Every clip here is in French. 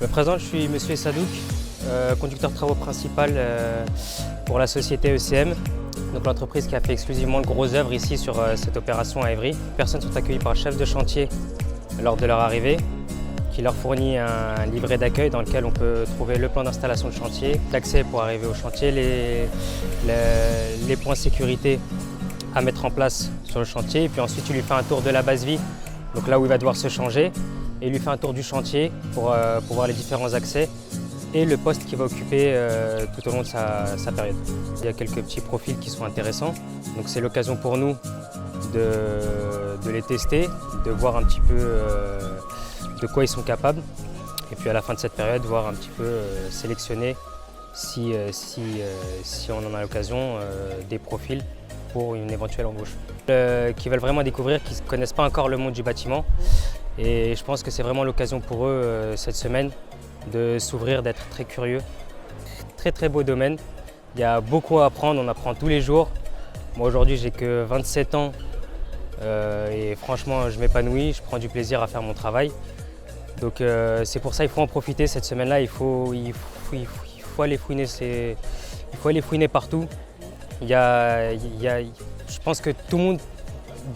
présente, je suis Monsieur Sadouk, conducteur de travaux principal pour la société ECM, donc l'entreprise qui a fait exclusivement de grosses œuvres ici sur cette opération à Évry. Les personnes sont accueillies par le chef de chantier lors de leur arrivée, qui leur fournit un livret d'accueil dans lequel on peut trouver le plan d'installation de chantier, l'accès pour arriver au chantier, les points sécurité à mettre en place sur le chantier, et puis ensuite il lui fait un tour de la base vie, donc là où il va devoir se changer, et il lui fait un tour du chantier pour voir les différents accès et le poste qu'il va occuper tout au long de sa période. Il y a quelques petits profils qui sont intéressants, donc c'est l'occasion pour nous de les tester, de voir un petit peu de quoi ils sont capables, et puis à la fin de cette période, voir un petit peu sélectionner si on en a l'occasion des profils pour une éventuelle embauche. Qui veulent vraiment découvrir, qui ne connaissent pas encore le monde du bâtiment, et je pense que c'est vraiment l'occasion pour eux cette semaine de s'ouvrir, d'être très curieux. Très beau domaine, il y a beaucoup à apprendre, on apprend tous les jours. Moi aujourd'hui j'ai que 27 ans et franchement je m'épanouis, je prends du plaisir à faire mon travail. Donc c'est pour ça qu'il faut en profiter cette semaine-là, il faut aller fouiner, il faut aller fouiner partout. Je pense que tout le monde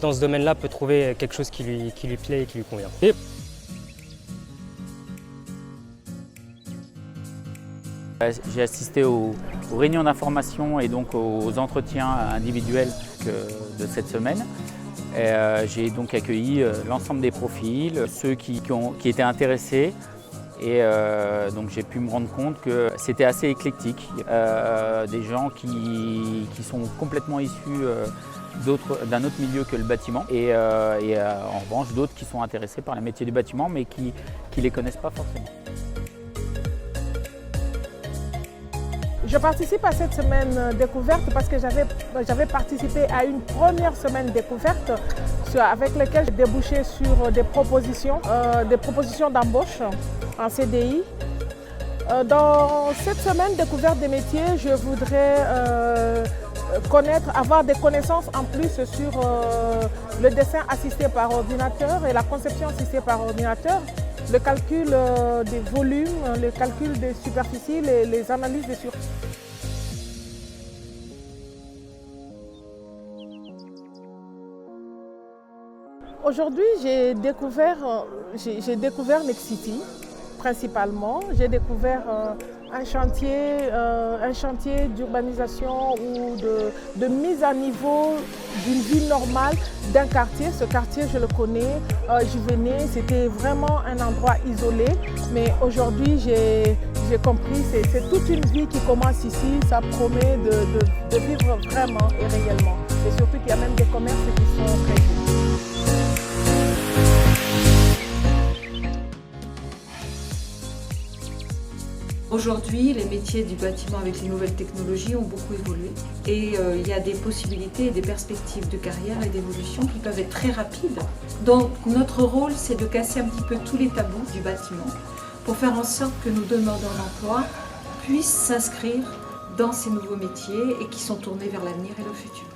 dans ce domaine-là peut trouver quelque chose qui lui plaît et qui lui convient. J'ai assisté aux réunions d'information et donc aux entretiens individuels de cette semaine. J'ai donc accueilli l'ensemble des profils, ceux qui étaient intéressés, et donc j'ai pu me rendre compte que c'était assez éclectique. Des gens qui sont complètement issus d'un autre milieu que le bâtiment, et en revanche d'autres qui sont intéressés par les métiers du bâtiment mais qui ne les connaissent pas forcément. Je participe à cette semaine découverte parce que j'avais participé à une première semaine découverte avec laquelle j'ai débouché sur des propositions d'embauche en CDI. Dans cette semaine découverte des métiers, je voudrais avoir des connaissances en plus sur le dessin assisté par ordinateur et la conception assistée par ordinateur, le calcul des volumes, le calcul des superficies, les analyses des surfaces. Aujourd'hui, j'ai découvert Nexity principalement. J'ai découvert un chantier d'urbanisation ou de mise à niveau d'une ville normale d'un quartier. Ce quartier, je le connais, j'y venais, c'était vraiment un endroit isolé. Mais aujourd'hui, j'ai compris, c'est toute une vie qui commence ici. Ça promet de vivre vraiment et réellement. Et surtout qu'il y a même des commerces qui sont très beaux. Aujourd'hui, les métiers du bâtiment avec les nouvelles technologies ont beaucoup évolué et il y a des possibilités et des perspectives de carrière et d'évolution qui peuvent être très rapides. Donc notre rôle, c'est de casser un petit peu tous les tabous du bâtiment pour faire en sorte que nos demandeurs d'emploi puissent s'inscrire dans ces nouveaux métiers et qui sont tournés vers l'avenir et le futur.